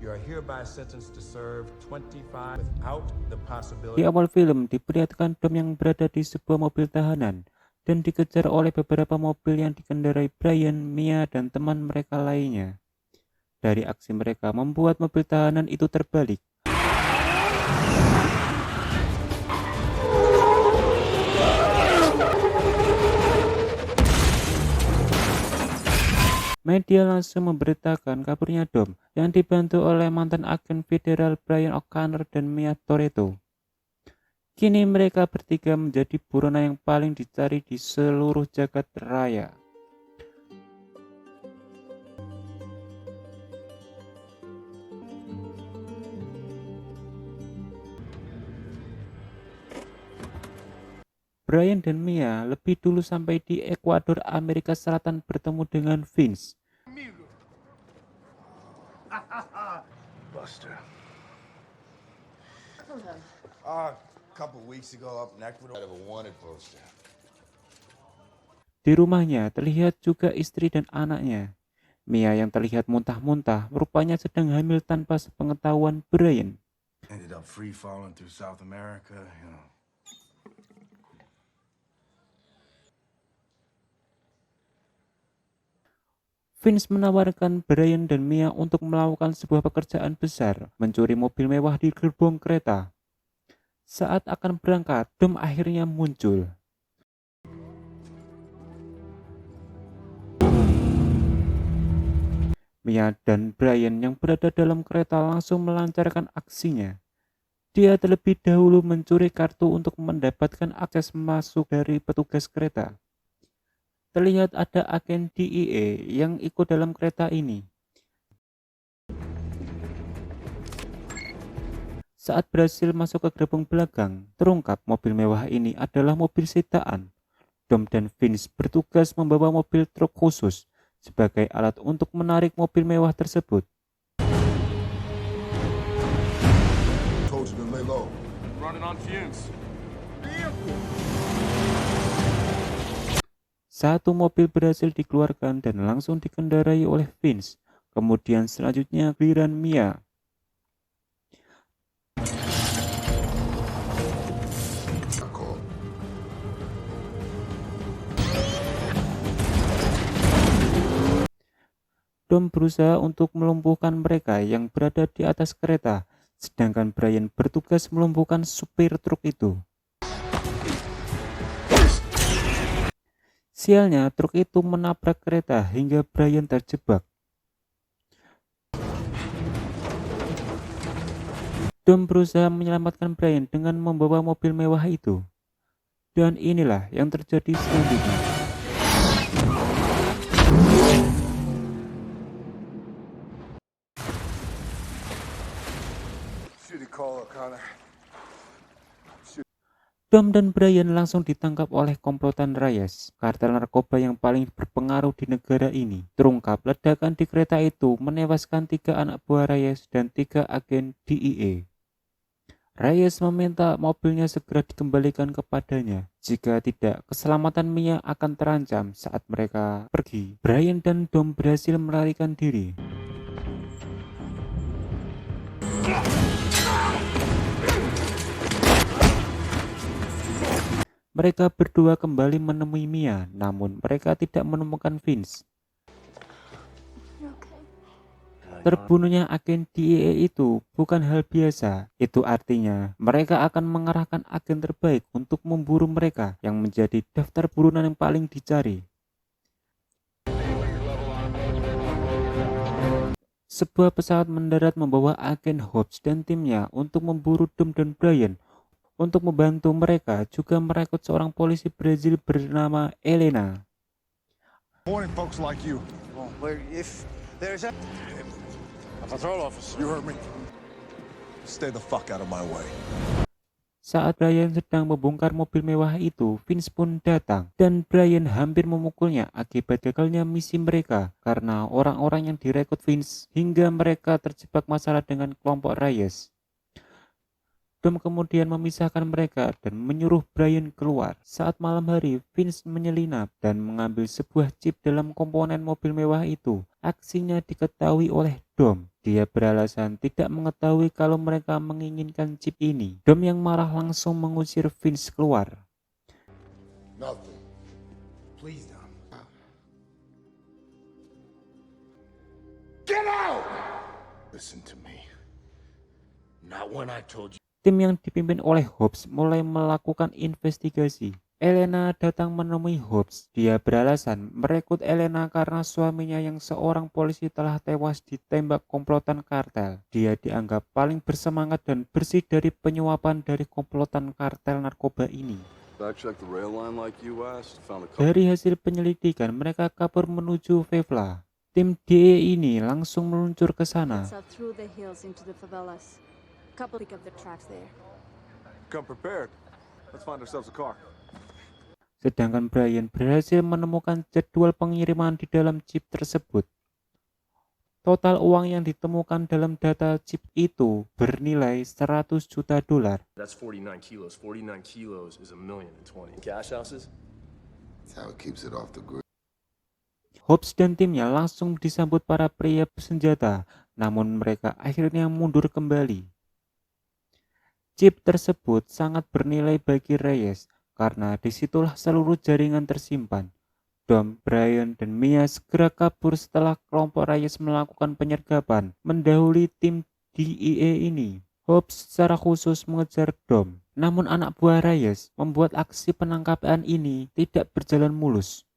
You are hereby sentenced to serve 25 without the Di possibility. awal film diperlihatkan Dom yang berada di sebuah mobil tahanan dan dikejar oleh beberapa mobil yang dikendarai Brian, Mia, dan teman mereka lainnya. Dari aksi mereka membuat mobil tahanan itu terbalik. Media langsung memberitakan kaburnya Dom yang dibantu oleh mantan agen federal Brian O'Connor dan Mia Toretto. Kini mereka bertiga menjadi buronan yang paling dicari di seluruh jagat raya. Brian dan Mia lebih dulu sampai di Ekuador, Amerika Selatan bertemu dengan Vince. Buster. A couple weeks ago up in Ecuador, I have a wanted poster. Di rumahnya terlihat juga istri dan anaknya. Mia yang terlihat muntah-muntah rupanya sedang hamil tanpa sepengetahuan Brian. Ended up free falling through South America, you know. Vince menawarkan Brian dan Mia untuk melakukan sebuah pekerjaan besar, mencuri mobil mewah di gerbong kereta. Saat akan berangkat, Dom akhirnya muncul. Mia dan Brian yang berada dalam kereta langsung melancarkan aksinya. Dia terlebih dahulu mencuri kartu untuk mendapatkan akses masuk dari petugas kereta. Terlihat ada agen DEA yang ikut dalam kereta ini. Saat berhasil masuk ke gerbong belakang, terungkap mobil mewah ini adalah mobil sitaan. Dom dan Vince bertugas membawa mobil truk khusus sebagai alat untuk menarik mobil mewah tersebut. Told you to lay low. Running on fumes. Satu mobil berhasil dikeluarkan dan langsung dikendarai oleh Vince. Kemudian selanjutnya giliran Mia. Dom berusaha untuk melumpuhkan mereka yang berada di atas kereta, sedangkan Brian bertugas melumpuhkan supir truk itu. Sialnya, truk itu menabrak kereta hingga Brian terjebak. Dom berusaha menyelamatkan Brian dengan membawa mobil mewah itu. Dan inilah yang terjadi selanjutnya. Should have called O'Connor. Dom dan Brian langsung ditangkap oleh komplotan Reyes, kartel narkoba yang paling berpengaruh di negara ini. Terungkap ledakan di kereta itu menewaskan 3 anak buah Reyes dan 3 agen DEA. Reyes meminta mobilnya segera dikembalikan kepadanya. Jika tidak, keselamatan Mia akan terancam saat mereka pergi. Brian dan Dom berhasil melarikan diri. Mereka berdua kembali menemui Mia, namun mereka tidak menemukan Vince. Terbunuhnya agen DEA itu bukan hal biasa. Itu artinya mereka akan mengerahkan agen terbaik untuk memburu mereka yang menjadi daftar buronan yang paling dicari. Sebuah pesawat mendarat membawa agen Hobbs dan timnya untuk memburu Dom dan Brian. Untuk membantu mereka juga merekrut seorang polisi Brazil bernama Elena. Morning, folks like you. Well, if there's a Patrol officer. You heard me. Stay the fuck out of my way. Saat Brian sedang membongkar mobil mewah itu, Vince pun datang dan Brian hampir memukulnya akibat gagalnya misi mereka karena orang-orang yang direkrut Vince hingga mereka terjebak masalah dengan kelompok Reyes. Dom kemudian memisahkan mereka dan menyuruh Brian keluar. Saat malam hari, Vince menyelinap dan mengambil sebuah chip dalam komponen mobil mewah itu. Aksinya diketahui oleh Dom. Dia beralasan tidak mengetahui kalau mereka menginginkan chip ini. Dom yang marah langsung mengusir Vince keluar. Nothing. Please don't. Get out! Listen to me. Not when I told you. Tim yang dipimpin oleh Hobbs mulai melakukan investigasi. Elena datang menemui Hobbs. Dia beralasan merekrut Elena karena suaminya yang seorang polisi telah tewas ditembak komplotan kartel. Dia dianggap paling bersemangat dan bersih dari penyuapan dari komplotan kartel narkoba ini. Backtrack the rail line like you asked. Found a couple. Dari hasil penyelidikan, mereka kabur menuju Vevla. Tim DE ini langsung meluncur ke sana. It's out through the hills into the favelas. Couple pick up the tracks there. Come prepared. Let's find ourselves a car. Sedangkan Brian berhasil menemukan jadwal pengiriman di dalam chip tersebut. Total uang yang ditemukan dalam data chip itu bernilai 100 juta dolar. That's 49 kilos. 49 kilos is $1,020,000. Cash houses? That's how it keeps it off the grid. Hobbs dan timnya langsung disambut para pria bersenjata, namun mereka akhirnya mundur kembali. Chip tersebut sangat bernilai bagi Reyes, karena disitulah seluruh jaringan tersimpan. Dom, Brian, dan Mia segera kabur setelah kelompok Reyes melakukan penyergapan, mendahului tim DEA ini. Hobbs secara khusus mengejar Dom, namun anak buah Reyes membuat aksi penangkapan ini tidak berjalan mulus.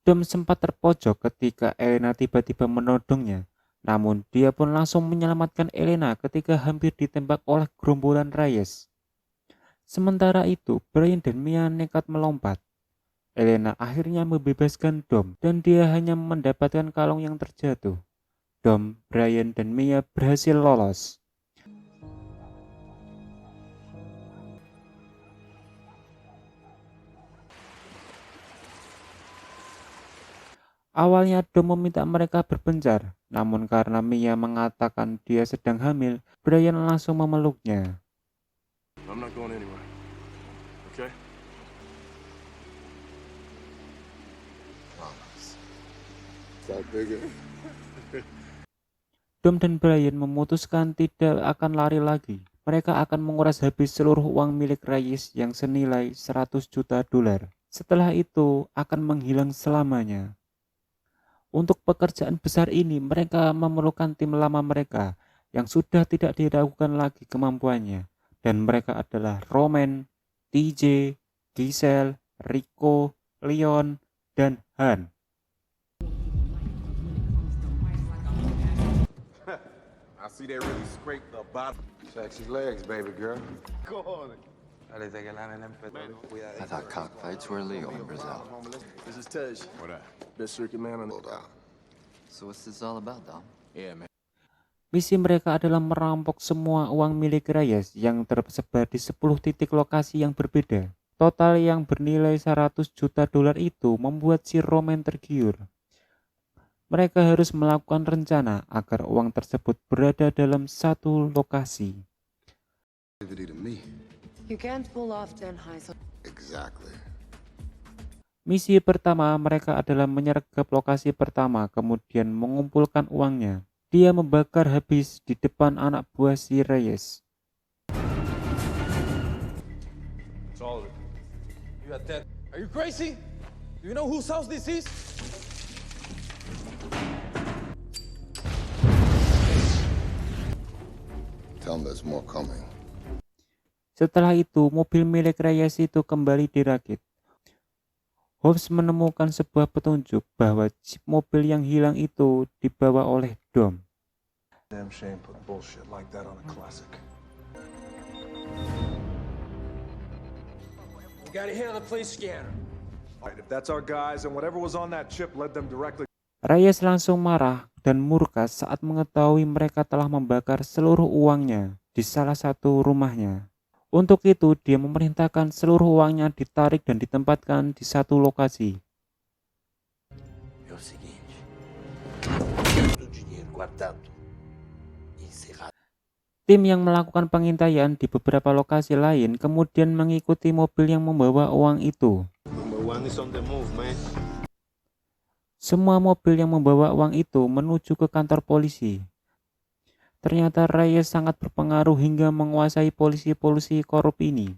Dom sempat terpojok ketika Elena tiba-tiba menodongnya. Namun dia pun langsung menyelamatkan Elena ketika hampir ditembak oleh gerombolan Reyes. Sementara itu, Brian dan Mia nekat melompat. Elena akhirnya membebaskan Dom dan dia hanya mendapatkan kalung yang terjatuh. Dom, Brian, dan Mia berhasil lolos. Awalnya Dom meminta mereka berpencar, namun karena Mia mengatakan dia sedang hamil, Brian langsung memeluknya. I'm not going anywhere. Okay? Start bigger. Dom dan Brian memutuskan tidak akan lari lagi. Mereka akan menguras habis seluruh uang milik Reyes yang senilai 100 juta dolar. Setelah itu akan menghilang selamanya. Untuk pekerjaan besar ini, mereka memerlukan tim lama mereka yang sudah tidak diragukan lagi kemampuannya. Dan mereka adalah Roman, TJ, Giselle, Rico, Leon, dan Han. I see they really scraped the bottom. Sexy legs, baby girl. Go on. I thought cockfights were illegal in Brazil. This is Tej. What up? Best circuit man on the... Hold out. So what's this all about, Dom? Yeah, man. Misi mereka adalah merampok semua uang milik Reyes yang tersebar di 10 titik lokasi yang berbeda. Total yang bernilai 100 juta dolar itu membuat si Roman tergiur. Mereka harus melakukan rencana agar uang tersebut berada dalam satu lokasi. Activity to me. You can't pull off 10 highs. Exactly. Misi pertama mereka adalah menyergap lokasi pertama, kemudian mengumpulkan uangnya. Dia membakar habis di depan anak buah si Reyes. It's all of it. You got that? Are you crazy? Do you know whose house this is? Tell them there's more coming. Setelah itu, mobil milik Reyes itu kembali dirakit. Hobbs menemukan sebuah petunjuk bahwa chip mobil yang hilang itu dibawa oleh Dom. Damn shame put bullshit like that on a classic. You gotta handle the police scanner. All right, if that's our guys and whatever was on that chip led them directly. Reyes langsung marah dan murka saat mengetahui mereka telah membakar seluruh uangnya di salah satu rumahnya. Untuk itu, dia memerintahkan seluruh uangnya ditarik dan ditempatkan di satu lokasi. É o seguinte. O dinheiro guardado e encerrado. Tim yang melakukan pengintaian di beberapa lokasi lain kemudian mengikuti mobil yang membawa uang itu. Number one is on the move, man. Semua mobil yang membawa uang itu menuju ke kantor polisi. Ternyata Reyes sangat berpengaruh hingga menguasai polisi-polisi korup ini.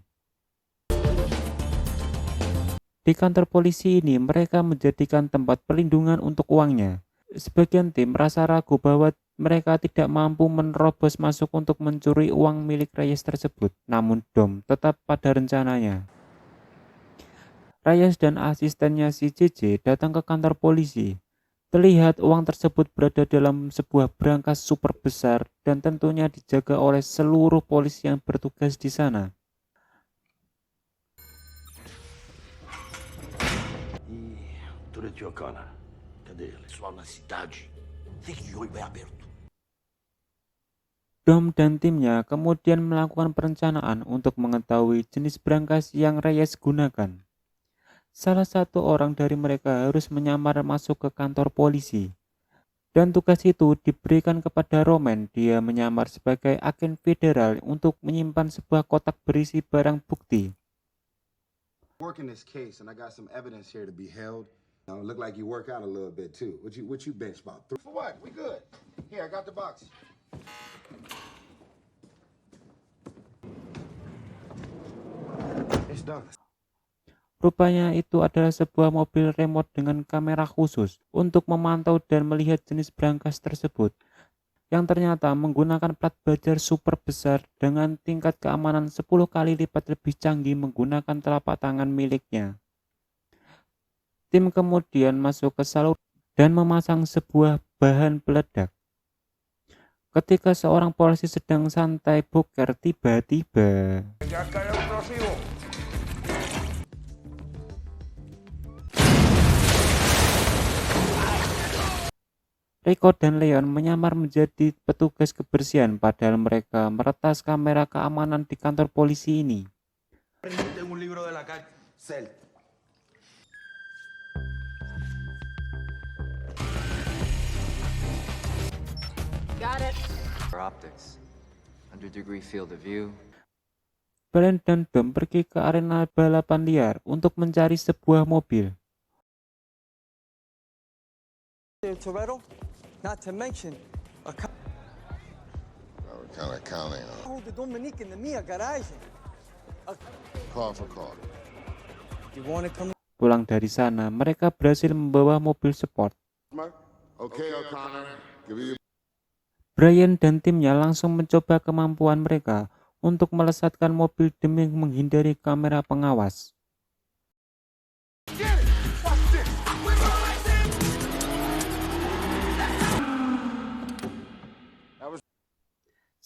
Di kantor polisi ini, mereka menjadikan tempat perlindungan untuk uangnya. Sebagian tim merasa ragu bahwa mereka tidak mampu menerobos masuk untuk mencuri uang milik Reyes tersebut. Namun Dom tetap pada rencananya. Reyes dan asistennya si JJ datang ke kantor polisi. Terlihat uang tersebut berada dalam sebuah berangkas super besar dan tentunya dijaga oleh seluruh polisi yang bertugas di sana. E durante o O'Connor, cadê ele? Pessoal na cidade. Fique de olho bem aberto. Dom dan timnya kemudian melakukan perencanaan untuk mengetahui jenis berangkas yang Reyes gunakan. Salah satu orang dari mereka harus menyamar masuk ke kantor polisi. Dan tugas itu diberikan kepada Roman. Dia menyamar sebagai agen federal untuk menyimpan sebuah kotak berisi barang bukti. Working this case, and I got some evidence here to be held. Now, it look like you work out a little bit too. What you bench about? For what? We good. Here, I got the box. It's done. Rupanya itu adalah sebuah mobil remote dengan kamera khusus untuk memantau dan melihat jenis berangkas tersebut, yang ternyata menggunakan plat bajar super besar dengan tingkat keamanan 10 kali lipat lebih canggih menggunakan telapak tangan miliknya. Tim kemudian masuk ke salur dan memasang sebuah bahan peledak. Ketika seorang polisi sedang santai boker, tiba-tiba Rico dan Leon menyamar menjadi petugas kebersihan padahal mereka meretas kamera keamanan di kantor polisi ini. Tengo un libro de la cárcel. Got it. For optics. 100-degree field of view. Belen dan Dom pergi ke arena balapan liar untuk mencari sebuah mobil. Toretto, not to mention a We're kind of counting on carro de Dominique in the Mia garage. car for car. You wanna come? Pulang dari sana, mereka berhasil membawa mobil sport. Okay, O'Connor. Give you Brian dan timnya langsung mencoba kemampuan mereka untuk melesatkan mobil demi menghindari kamera pengawas.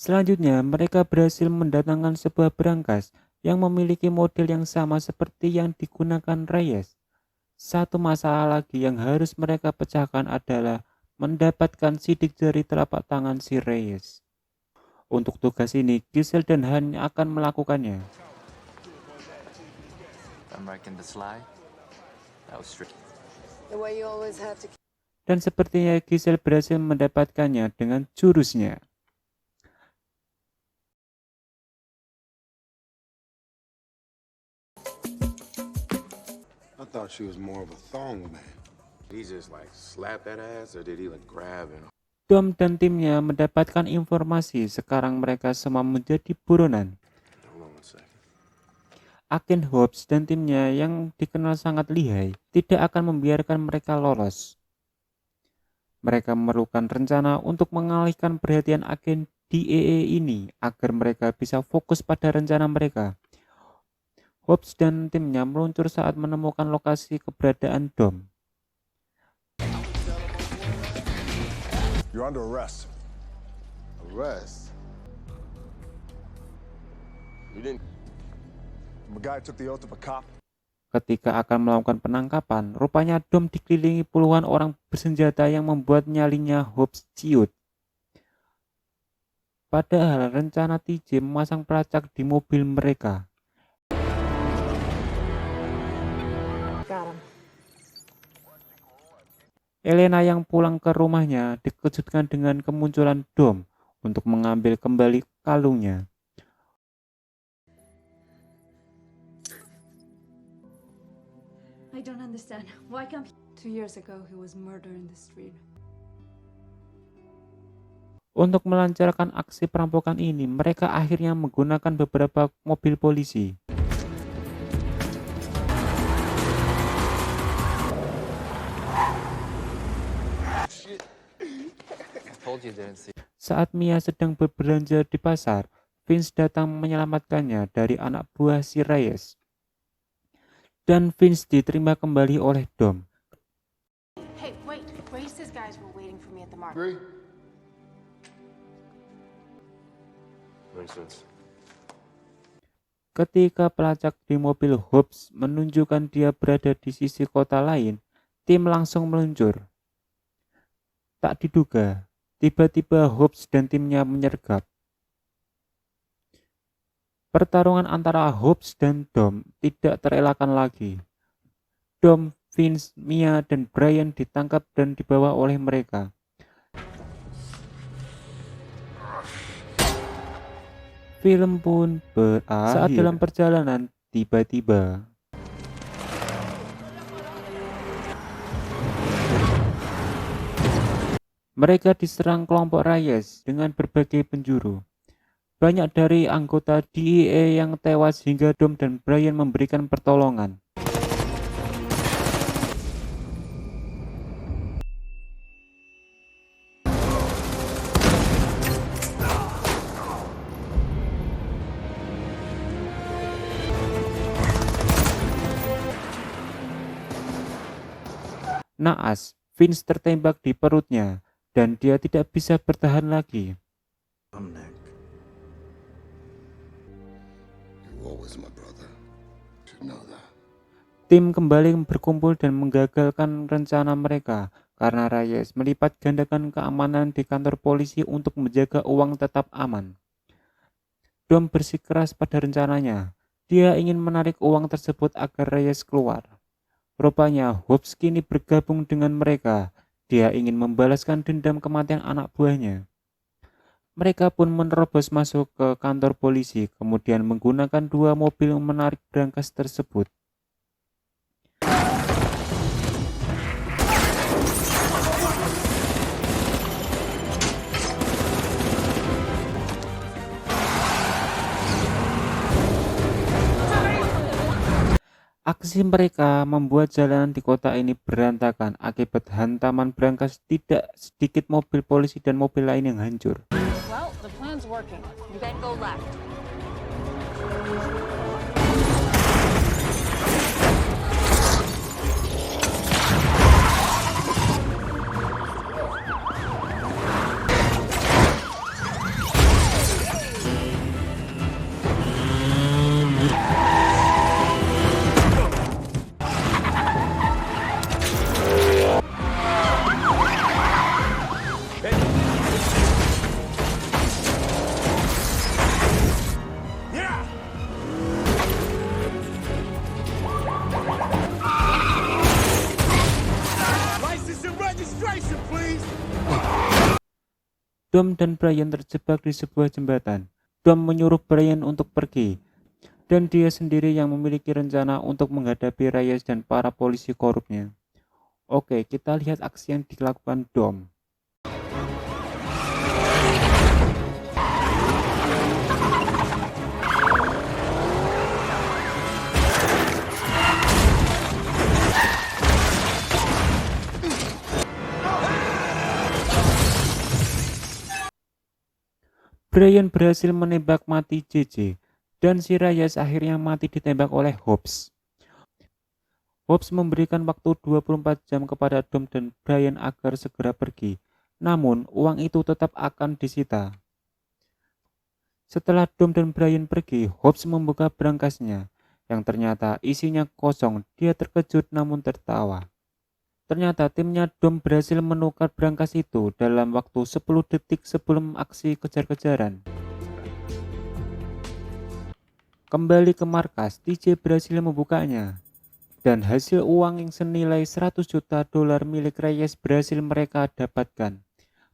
Selanjutnya, mereka berhasil mendatangkan sebuah berangkas yang memiliki model yang sama seperti yang digunakan Reyes. Satu masalah lagi yang harus mereka pecahkan adalah mendapatkan sidik jari telapak tangan si Reyes. Untuk tugas ini, Giselle dan Han akan melakukannya. I'm wrecking the slide. That was strict. The way you always have to. Dan sepertinya Giselle berhasil mendapatkannya dengan jurusnya. I thought she was more of a thong man. Did he just like slap that ass, or did he like grab and? Dom dan timnya mendapatkan informasi sekarang mereka semua menjadi buronan. Hold on one second. Agen Hobbs dan timnya yang dikenal sangat lihai tidak akan membiarkan mereka lolos. Mereka memerlukan rencana untuk mengalihkan perhatian agen DEA ini agar mereka bisa fokus pada rencana mereka. Hobbs dan timnya meluncur saat menemukan lokasi keberadaan Dom. You're under arrest. Arrest. You didn't. The guy took the oath of a cop. Ketika akan melakukan penangkapan, rupanya Dom dikelilingi puluhan orang bersenjata yang membuat nyalinya Hobbs ciut. Padahal rencana TJ memasang pelacak di mobil mereka. Elena yang pulang ke rumahnya dikejutkan dengan kemunculan Dom untuk mengambil kembali kalungnya. I don't understand. Why come 2 years ago he was murdered in the street? Untuk melancarkan aksi perampokan ini, mereka akhirnya menggunakan beberapa mobil polisi. I told you didn't see. Saat Mia sedang berbelanja di pasar, Vince datang menyelamatkannya dari anak buah si Reyes. Dan Vince diterima kembali oleh Dom. Hey, wait. Grace's guys were waiting for me at the market. Agree? Makes sense. Ketika pelacak di mobil Hobbs menunjukkan dia berada di sisi kota lain, tim langsung meluncur. Tak diduga, tiba-tiba Hobbs dan timnya menyergap. Pertarungan antara Hobbs dan Dom tidak terelakkan lagi. Dom, Vince, Mia, dan Brian ditangkap dan dibawa oleh mereka. Film pun berakhir. Saat dalam perjalanan, tiba-tiba mereka diserang kelompok Reyes dengan berbagai penjuru. Banyak dari anggota DEA yang tewas hingga Dom dan Brian memberikan pertolongan. Naas, Vince tertembak di perutnya dan dia tidak bisa bertahan lagi. I'm Nick. You always my brother. Should know that. Tim kembali berkumpul dan menggagalkan rencana mereka karena Reyes melipat gandakan keamanan di kantor polisi untuk menjaga uang tetap aman. Dom bersikeras pada rencananya. Dia ingin menarik uang tersebut agar Reyes keluar. Rupanya Hobbs kini bergabung dengan mereka. Dia ingin membalaskan dendam kematian anak buahnya. Mereka pun menerobos masuk ke kantor polisi, kemudian menggunakan 2 mobil menarik berangkas tersebut. Aksi mereka membuat jalanan di kota ini berantakan akibat hantaman berangkas tidak sedikit mobil polisi dan mobil lain yang hancur. Well, the plan's working. You then go left. License and registration, please! Dom dan Brian terjebak di sebuah jembatan. Dom menyuruh Brian untuk pergi, dan dia sendiri yang memiliki rencana untuk menghadapi Reyes dan para polisi korupnya. Oke, kita lihat aksi yang dilakukan Dom. Brian berhasil menembak mati JJ, dan si Reyes akhirnya mati ditembak oleh Hobbs. Hobbs memberikan waktu 24 jam kepada Dom dan Brian agar segera pergi, namun uang itu tetap akan disita. Setelah Dom dan Brian pergi, Hobbs membuka berangkasnya, yang ternyata isinya kosong. Dia terkejut namun tertawa. Ternyata timnya Dom berhasil menukar brankas itu dalam waktu 10 detik sebelum aksi kejar-kejaran. Kembali ke markas, TJ berhasil membukanya. Dan hasil uang yang senilai 100 juta dolar milik Reyes berhasil mereka dapatkan.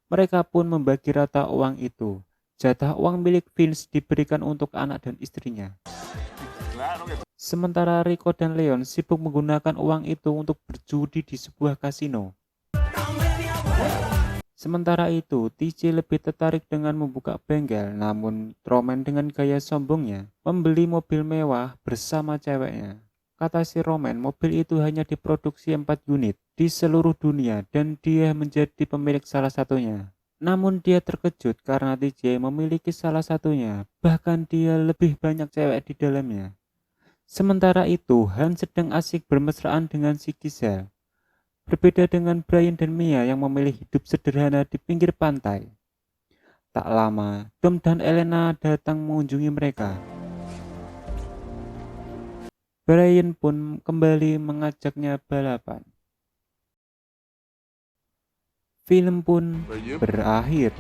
Mereka pun membagi rata uang itu. Jatah uang milik Vince diberikan untuk anak dan istrinya. Sementara Rico dan Leon sibuk menggunakan uang itu untuk berjudi di sebuah kasino. Sementara itu, TJ lebih tertarik dengan membuka bengkel, namun Roman dengan gaya sombongnya membeli mobil mewah bersama ceweknya. Kata si Roman, mobil itu hanya diproduksi 4 unit di seluruh dunia dan dia menjadi pemilik salah satunya. Namun dia terkejut karena TJ memiliki salah satunya, bahkan dia lebih banyak cewek di dalamnya. Sementara itu, Han sedang asik bermesraan dengan si Giselle. Berbeda dengan Brian dan Mia yang memilih hidup sederhana di pinggir pantai. Tak lama, Dom dan Elena datang mengunjungi mereka. Brian pun kembali mengajaknya balapan. Film pun berakhir.